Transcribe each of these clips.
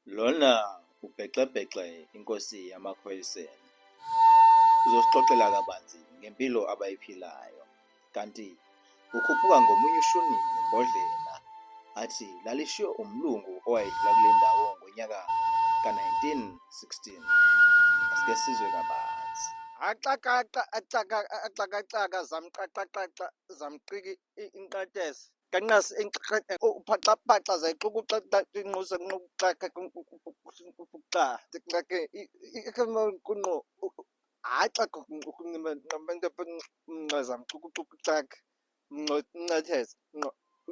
Lona uBhexebhexe inkosi yamaKhoyisani uzosixoxela kabanzi ngempilo abayiphilayo, kanti ukhuphuka ngomunye ushuni nembodlela athi lalishiwe umlungu owayedlula kule ndawo ngonyaka ka-1916. Asike sizwe kabanzi. Axakaxaka zamqaqaqaqa zamqiki inqatese kanqasi uphaxaphaxa zayixukuxa inqusa nquxaka kuxa kunqo haxa zamxukuxaka nqathese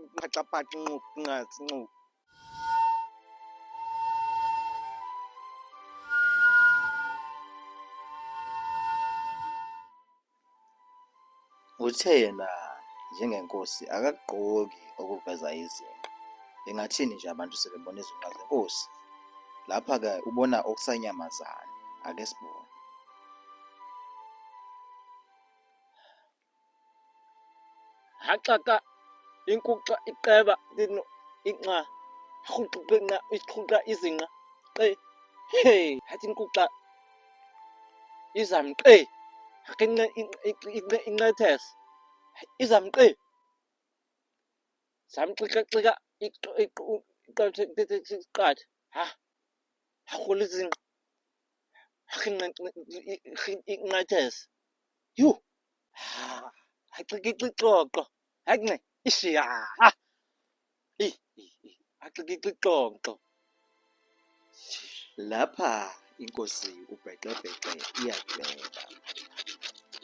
uphaxaphaxa nqathi nqu. Uthe yena njengenkosi akagqoki okuveza izinqa. Engathini nje abantu sebebona izinqa zenkosi? Lapha-ke ubona okusanyamazane. Ake sibone. Haxaka inkuxa iqeba lino inqa huxuqina ixhuqa izinqa qe hey hathi inkuxa izamqe hakinqa inqathese izamqe zamxika iqathe ha hakulizinqa hakinqa inqathese yu ha haxikixoxo hakne ishiya haxikixoxo. Lapha inkosi uBhexebhexe iyadweba.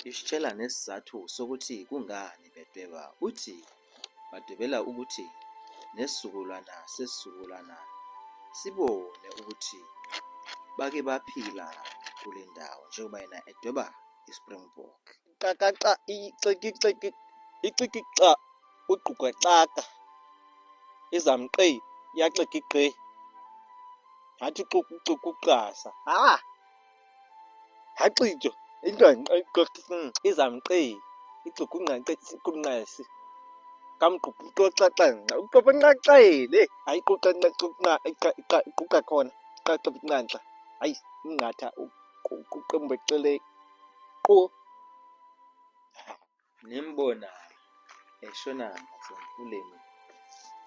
Isitshela nesizathu sokuthi kungani bedweba. Uthi badwebela ukuthi nesizukulwana sesizukulwana sibone ukuthi bake baphila kule ndawo njengoba yena edweba iSpringbok. Qaqaqa icikixa uqhuqaxaka izamqe yaxikigqe hathi xukuxasa ha haxijo izamqe ixukunqanqe kunqasi kamququxaxanqa uqobanqaxele hayiquqanqa iquqa khona qaqabinqanqa hayi inqatha uqembexele qo. Nimbona eshona ngasemfuleni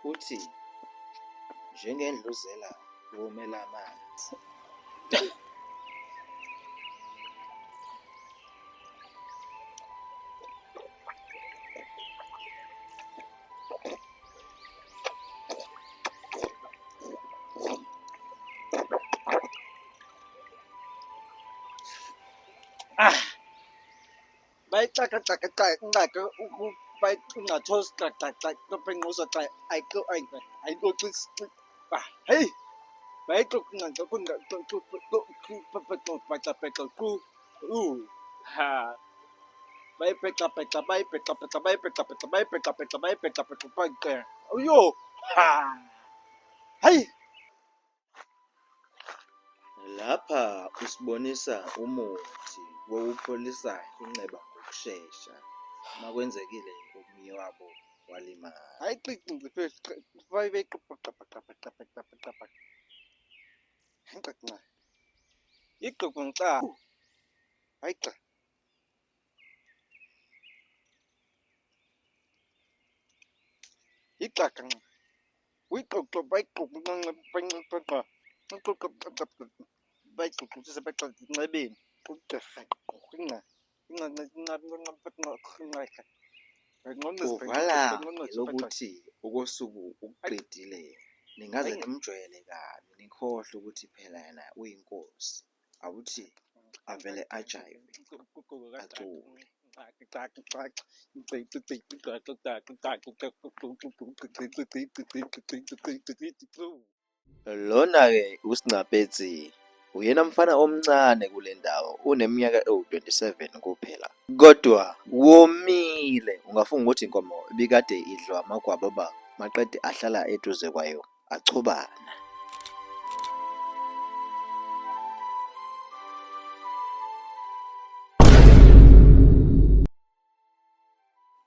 uthi njengendluzela womela amanzi. Bayixakaxaka inqaka bayingathosi xaxaxa penqusa xa ayixoxis hey bayixoxinqa kunqaxaxaxa ku ha bayibhexabhexa bayibhexabhexa uyo ha hey. Lapha usibonisa umuthi wokupholisa inxeba ngokushesha makwenzekile omunye wabo walimala. Hayi ixoxinqa hayi xa ixakanqa uyixoxo bayixoxinqa bayixoxisa baxinxebeni uvala lokuthi ukosuku ukuqedile ningaze nimjwayele kabi nikhohle ukuthi phela yena uyinkosi awuthi avele ajayive acule. Lona-ke uSingcapetsi uyena mfana omncane kule ndawo uneminyaka ewu-27 kuphela, kodwa womile. Ungafunga ukuthi inkomo ibikade idliwa amagwababa maqede ahlala eduze kwayo achubana.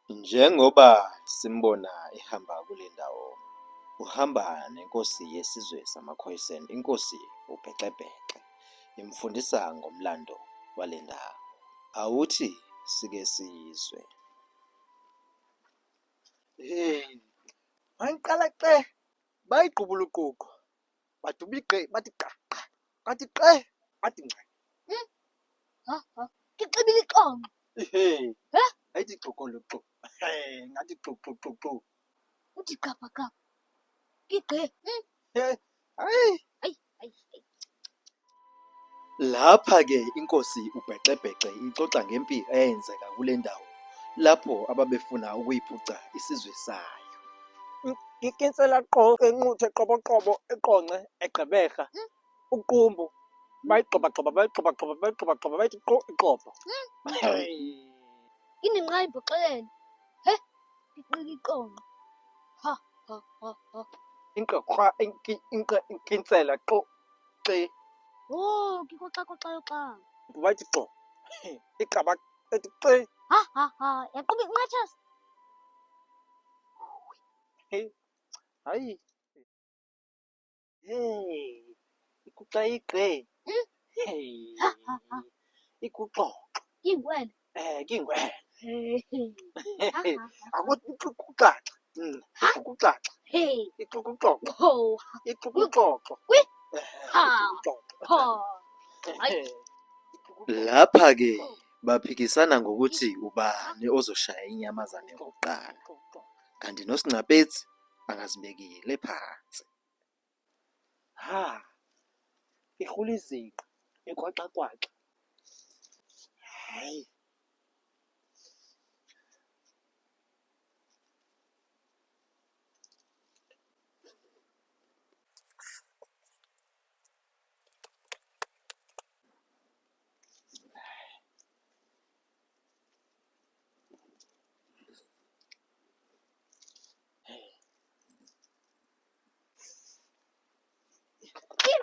Njengoba simbona ehamba kule ndawo uhamba nenkosi yesizwe samaKhoisan, inkosi uBhexebhexe, imfundisa ngomlando wale ndawo. Awuthi sike sizwe. Mangiqala ce bayigqubula uquqo badubiqe bathi qaqa bathi qe bathi ngca. Ngixibile iqongo. Ayithi xoxoloxo ngathi xoxoxoxo. Uthi qapha qapha. Ngigqe. Hayi Lapha-ke inkosi uBhexebhexe ixoxa ngempi eyenzeka kule ndawo lapho ababefuna ukuyiphuca isizwe sayo. ngikensela qo enquthe qoboqobo eqonce egqeberha uqumbu bayigxobagxoba bayithi qo iqobo. Inenqa imboxelene. Ngiqile iqongo. Ha. Inqeqwa inkensela qo ce Oh, ngikoxakoxayo xa. bayithi qo iqaba ethi ce. Ha. Yaqhuba inqatshasa. Hayi ikuxa igqe ikuxoxo Ingwele. kingwele Ha. akuthi ikuxaxa ikuxaxa Hey. ikuxoxo Oh. ikuxoxo Wi. Ha. Ha. Lapha-ke baphikisana ngokuthi ubani ozoshaya inyamazane yokuqala, kanti noSingcapetsi angazibekile phansi. Irhula izinqa ekwaxakwaxa. Hayi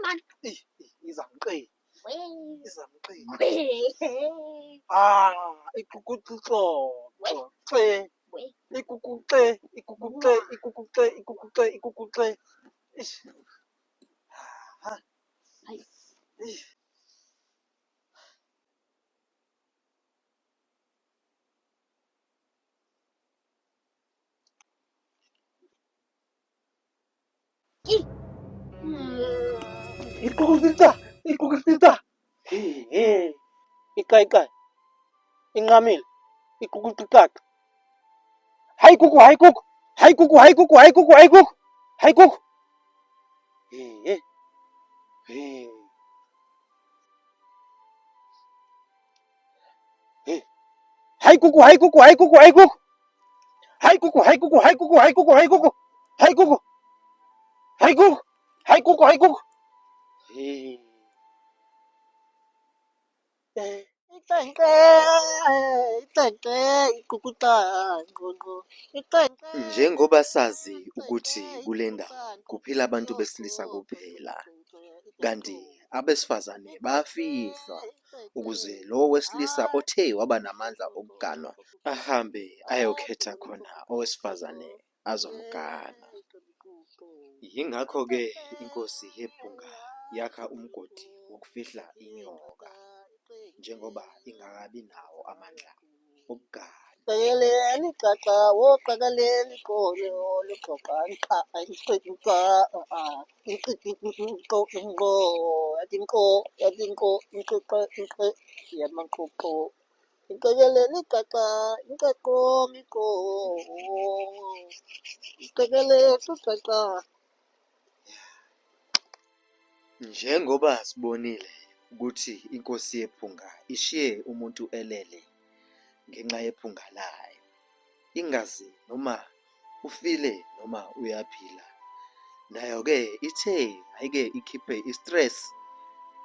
Man. izamqe Wey. izamqe Wey. ikukuxoxo ce Wey. ikukuxe. Hayi. Ikukuxita iqa inqamile ikukuxixaxa. Hayi kuku Njengoba sazi ukuthi kule ndawo kuphila abantu besilisa kuphela, kanti abesifazane bayafihlwa ukuze lo wesilisa othe waba namandla okuganwa ahambe ayokhetha khona owesifazane azomgana. Yingakho-ke inkosi yeBhunga yakha umgodi wokufihla inyoka, njengoba ingakabi nawo amandla okugana. Qakeleni qaqa woqakeleni qole oluxoxa nqa inqiqa inqiqa yamanquqo iqakeleni qaqa inqaqo miqo iqakeleni qaqa. Njengoba sibonile ukuthi inkosi yeBhunga ishiye umuntu elele ngenxa yephunga layo, ingazi noma ufile noma uyaphila, nayo-ke ithe ayike ikhiphe i-stress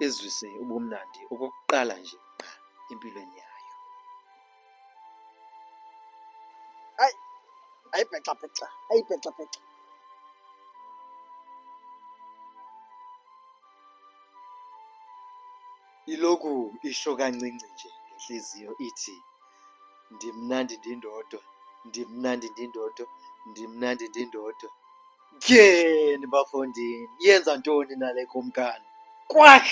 izwise ubumnandi okokuqala nje qha empilweni yayo. Ayibheca. Iloku isho kancinci nje ngenhliziyo ithi, ndimnandi ndindodwa, ndimnandi ndindodwa, ndimnandi ndindodwa. Tyheni bafondini, yenza ntoni nale kumkani? Kwak!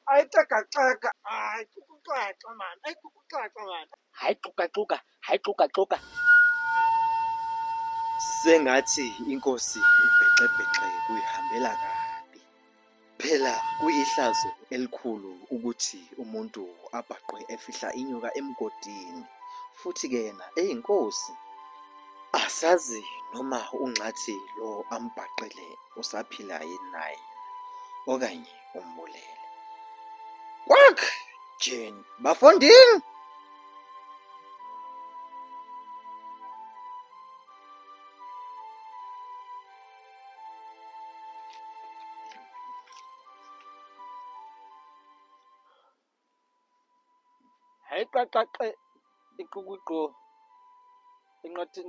Hayi xaka. Hayi kukuxaxa mani. Hayi kukuxaxa mani. Hayi xuka. Sengathi inkosi ibhexebhexe kuyihambela kabi. Phela kuyihlazo elikhulu ukuthi umuntu abhaqwe efihla inyoka emgodini, futhi ke yena eyinkosi. Asazi noma unxathi lo ambhaqele usaphila yini naye okanye umbulele. Kwak! Jane, bafondini! Hayi xaxa ikukuqo. Inqathi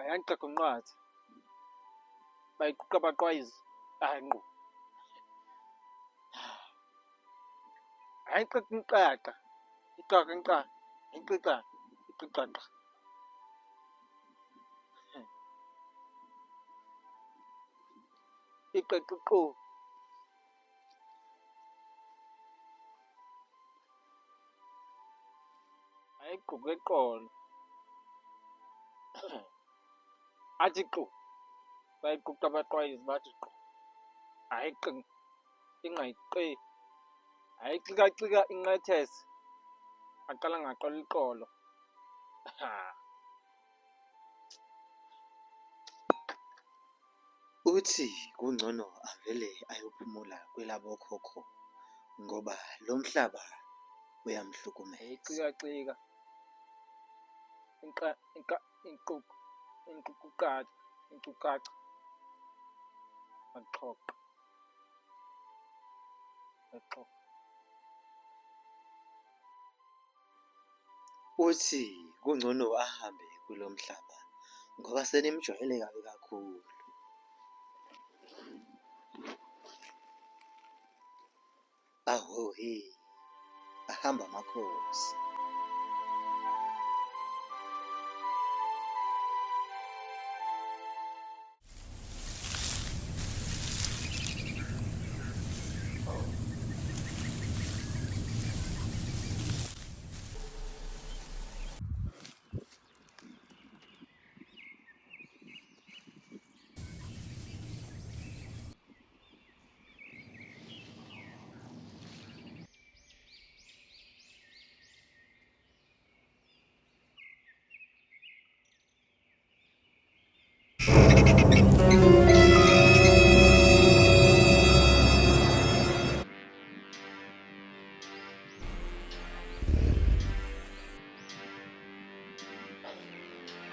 yandiqaqa unqathi. Bayiquqa baqwayiza. Hayi ngqo. Hayi xaxa. Iqiqaqa. Iqiqiqo. Hayi gquqa eqolo. Athi qo. Bayiquqa baqwayiza bathi qo. Hayi ingqayiqe. Hayi xika inqethese. Aqala ngaqola iqolo. Uthi kungcono avele ayophumula kwelabokhokho ngoba lo mhlaba uyamhlukumeza. Xika. Inkcukacha. Maxoxa. Uthi kungcono ahambe kulo mhlaba ngoba senimjwayele kabi kakhulu. Ahohe, ahamba amakhosi.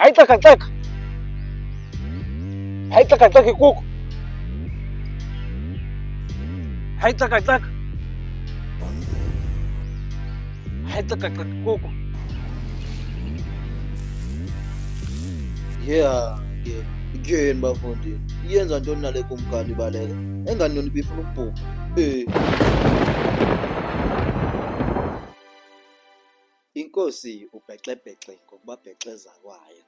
Hayi xaka. Hayi xaka ikuku. Hayi xaka. Hayi xaka ikuku. Tyheni bafondini, yenza ntoni nale kumkani baleka? Engani yona ibifuna ukubhubha. Inkosi ubhexebhexe ngokubabhexeza kwayo.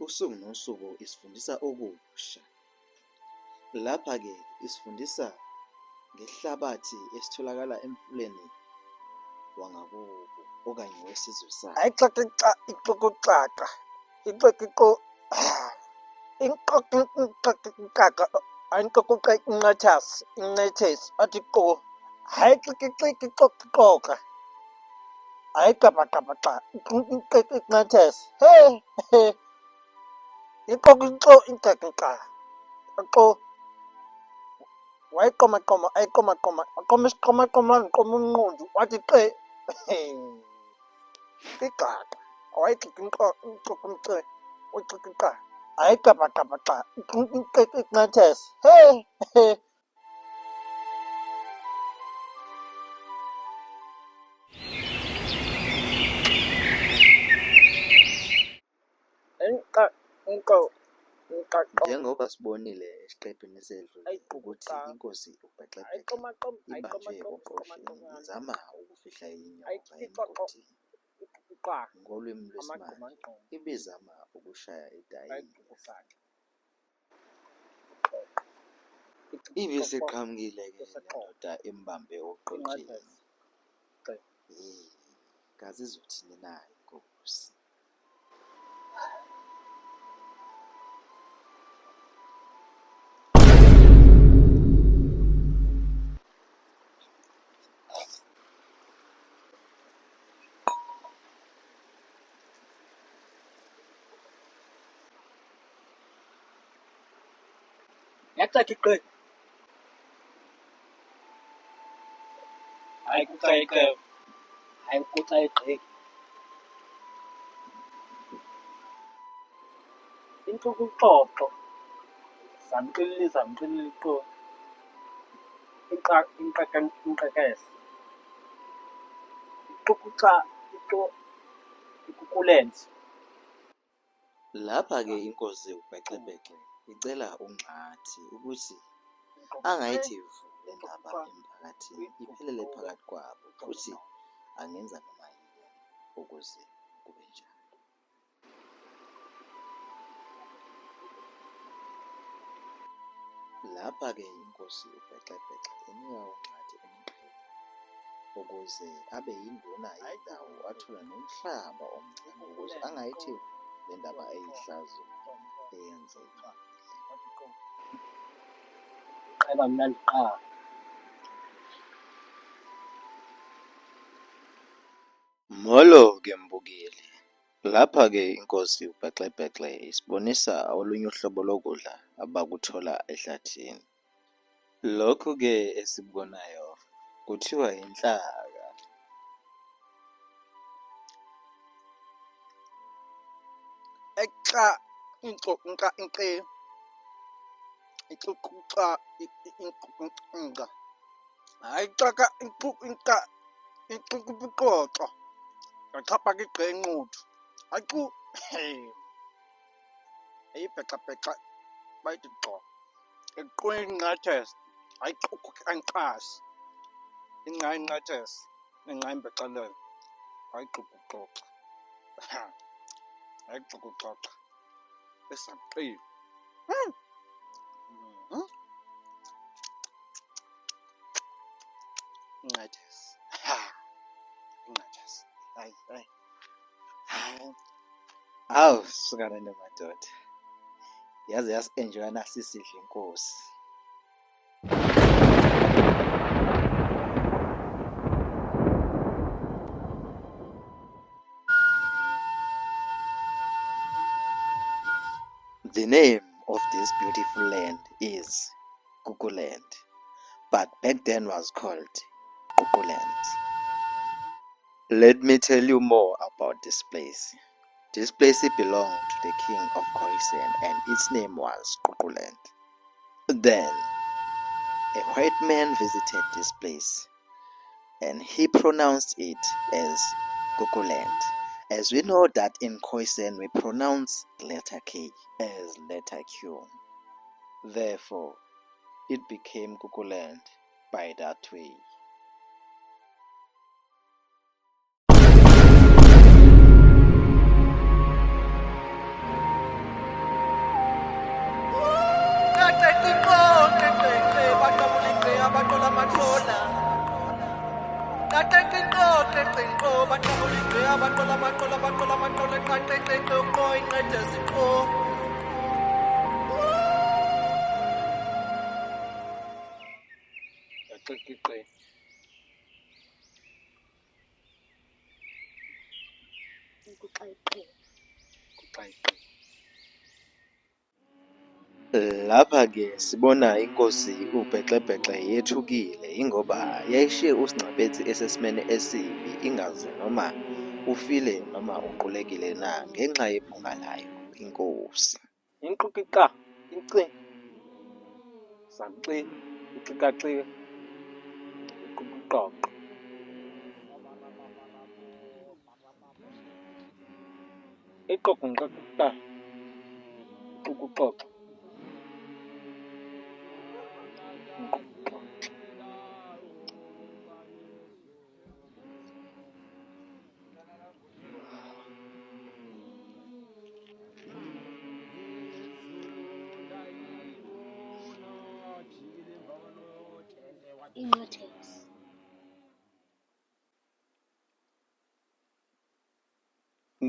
Usuku nosuku isifundisa okusha. Lapha-ke isifundisa ngehlabathi esitholakala emfuleni wangakubo okanye wesizwe sayo. Hayi xaxa ixukuxaxa. Iqiqiqo. Inqaqa. Ayinqaquqa inqethese. Athi qo. Hayi qiqiqiqoqa. Hayi gabagabagxa. Inqethese. Hey. Iqoqinxo inqaqiqa. Qo. Wayiqoma. Ayiqoma. Aqoma isiqoma ndiqoma umnqundu. Wathi qe. Iqaqa. Wayiqiqinxo umce. Uqiqiqa. Hayi gabagabagxa. Inqethese. Hey. Njengoba sibonile esiqephini esedlule ukuthi Ayiqubuqa. inkosi uBhexebhexe Ayiqomaqom. ibanjwe Ayiqomaqom. uqosheni izama ukufihla inyoka Ayiqoqo. emgodini. Iqubuqa. Ngolwimi lwesimanje Amagqomagqomo. ibizama ukushaya idayini. Ayiqubuqa. Ibisiqhamukile-ke le ndoda embambe oqotsheni. Kazi izothini na inkosi? Yacaca iqembu. Hayi kuca iqembu. Hayi kuca iqembu. Inhloko zamqilile iqo. Inqekeza. Iqukuca ikukulenze. Lapha-ke inkosi uBhexebhexe icela uNqathi ukuthi angayithi vu le ndaba emphakathini iphelele phakathi kwabo futhi angenza noma yini ukuze kube njalo. Lapha-ke inkosi uBhexebhexe inika uNqathi umqhele ukuze abe yinduna yendawo athola nomhlaba omncane ukuze angayithi vu le ndaba eyihlazo eyenzeka. Qeba mnandi qala. Molo-ke mbukeli, lapha-ke inkosi uBhexebhexe isibonisa olunye uhlobo lokudla abakuthola ehlathini. Lokhu-ke esikubonayo kuthiwa inhlaka. Exa inqa inqe. Iqukuca inqa. Hayi xaka inqa. Iqukuqoqo. Ngachapha iqenquthu. Ayiqu. Ayibhexabhexa bayithi qo. Iqwenqathesi. Ayiquku anqasi. Inqainqathesi. Inqaimbexelele. Ayiqukuqoqa. Ayiqukuqoqa. Esaqile. Inqathesi. Inqathesi. Hayi. Awu sukana nemadoda, yaze yasi-enjoya nasisidla inkosi. The name of this beautiful land is Guguland, but back then was called Guguland. Let me tell you more about this place. This place belonged to the king of Khoisan and its name was Guguland. Then, a white man visited this place and he pronounced it as Guguland. As we know that in Khoisan we pronounce letter K as letter Q. Therefore, it became Guguland by that way. Lapha-ke sibona inkosi uBhexebhexe yethukile ingoba yayishiye uSingcabethi esesimeni esibi ingazi noma ufile noma uqulekile na ngenxa yephunga layo inkosi. Inqukiqa. Inci. Samci. Iqikaqiwe. Iqukuqoqo. Iqoqunqaqiqa. ukuxoxa. Inqathezi.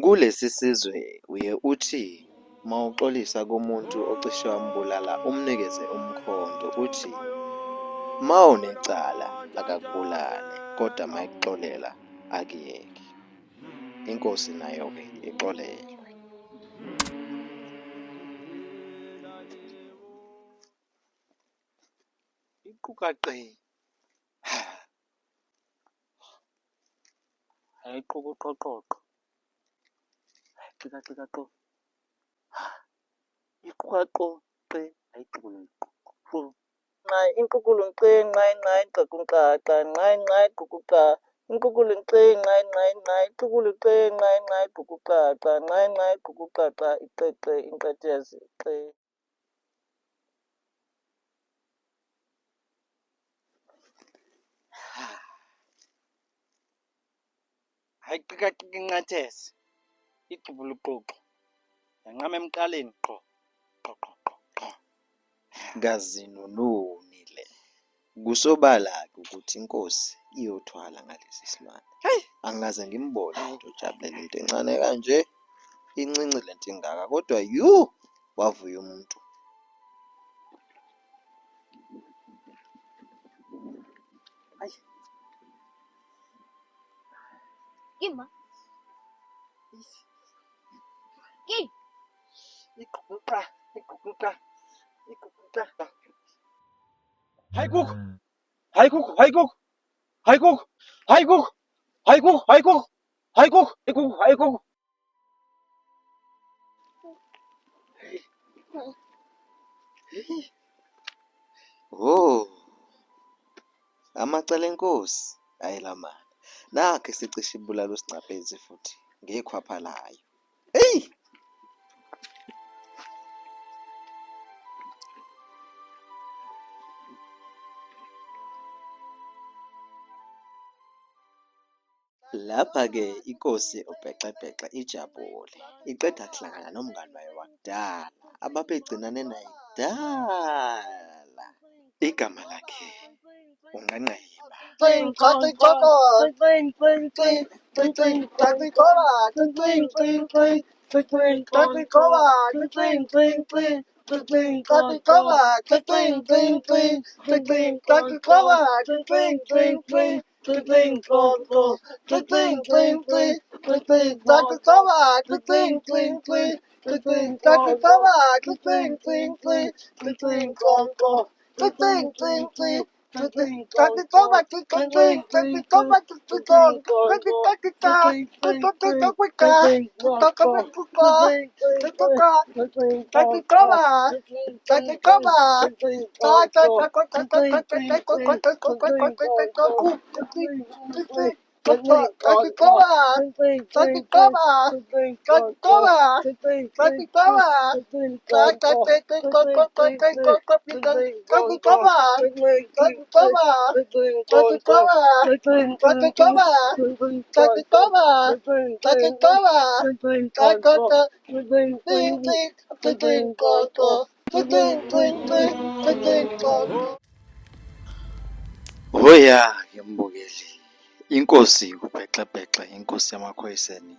Kulesi sizwe uye uthi mawuxolisa kumuntu ocishe wambulala umnikeze umkhonto uthi mawunecala akakubulale kodwa mayikuxolela akuyeke. Inkosi nayo-ke ixolelwe. Iqukaqe. Hayiqukuqoqoqo. Xikaqo. Iqukaqoqe hayiqukuqo. Nqayi inqukulunqe nqayi qakunqaqa nqayi qukuqa. Inqukulunqe nqayi iqukulunqe nqayi qukuqaqa nqayi qukuqaqa iqeqe inqathezi qe. Hayiqikaqika inqathezi. Iqubuluququ. Yanqama emqaleni qho. Qho. Kazinunule. Kusobala-ke ukuthi inkosi iyothwala ngalesi silwane. Angikaze ngimbone umuntu ojabulela into encane kanje. Incinci lento ingaka kodwa wavuya umuntu. Ima. Ki. Iqubuqa. Hayiququ. Oh, amacala enkosi ayelamana. Nakho sicishe ibulala uSingcapezi futhi ngekhwapha layo. Hey! Lapha-ke inkosi uBhexebhexe ijabule, iqeda kuhlangana nomngani wayo wakudala ababegcinane naye kudala. Igama lakhe uNqenqema. Hoya-ke mbukeli, inkosi uBhexebhexe, inkosi yamakhoyiseni,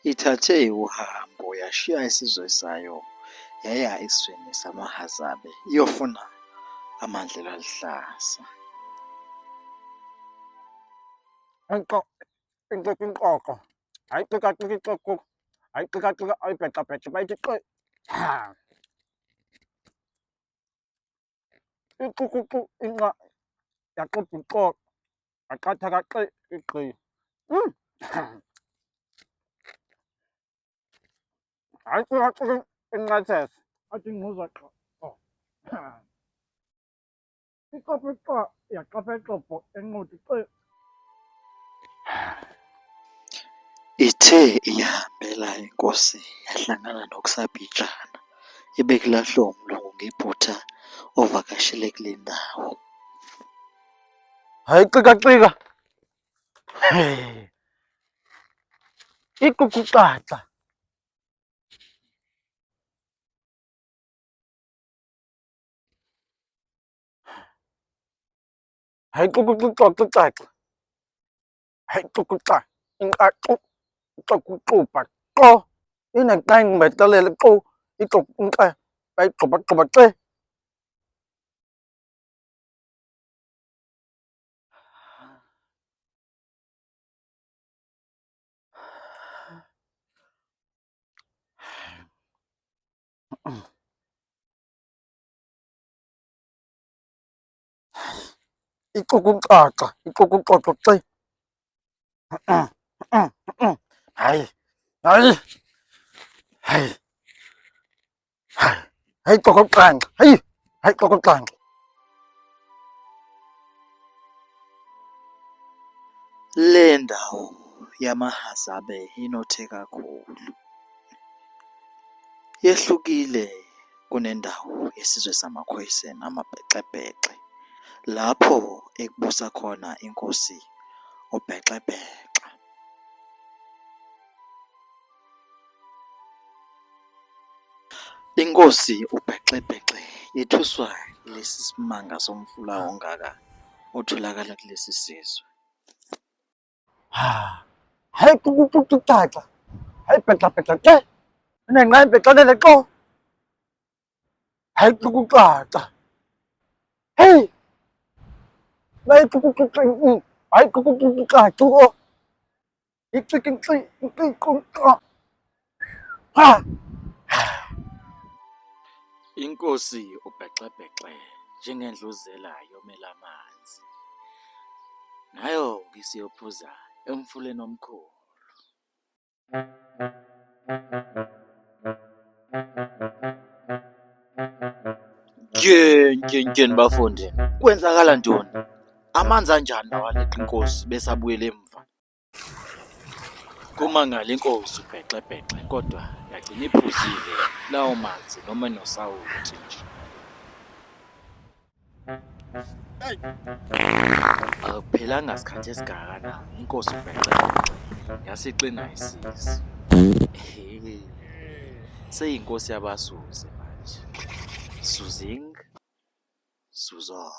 ithathe uhambo yashiya isizwe sayo yaya esizweni samaHazabe iyofuna amandla aluhlaza. Inqoqo. Hayiqikaqiko. Hayiqikaqika ayibhexabhexe bayithi qe. Iqukuqu inqa yaqubha uqoqo. Yaqatha kaqe iqi. Hayiqikaqika inqathezi. Athi ngizwa qo. Iqopha iqo yaqapha eqopho enqudi qe. Ithe ihambela inkosi yahlangana nokusabhijana ebekulahlwa umlungu ngephutha ovakashele kule ndawo. Hayi cika. Hey. Ikukucaca. Hayi kukucaca. Hayi kukucaca. Inkacu. Ixokuxubha qo. Ineqayi ngibetelele qo. Ixokunqa. Bayigxobagxoba ce. Ikukucaca. Ikukuxoxo ce. Hayi. Hayi. Hayi. Hayi. Hayi xokoxanxa. Hayi. Hayi xokoxanxa. Le ndawo yamahazabe inothe kakhulu. Yehlukile kunendawo yesizwe samaKhoisan amaBhexebhexe lapho ekubusa khona inkosi uBhexebhexe. Inkosi uBhexebhexe yethuswa lesi simanga somfula ongaka otholakala kulesi sizwe. Hayi kukucaca. Hayi bhexabhexa ce. Ineqayi ngibetelele qo. Hayi kukucaca. Hey. Hayi kukucaca. Hayi kukucaca. Icikicika. Ha. Inkosi uBhexebhexe njengendluzela yomela amanzi. Nayo ngisiyophuza emfuleni omkhulu. Tyeni bafundi, kwenzakala ntoni? Amanzi anjani nawaleqa inkosi besabuyela emva? Kumangala inkosi uBhexebhexe kodwa yagcina iphuzile lawo manzi noma nosawuthi nje. Akuphelanga sikhathi esingakanani inkosi uBhexebhexe yasiqina isizwe. Seyinkosi yabasuze manje. Suzing, Suzong.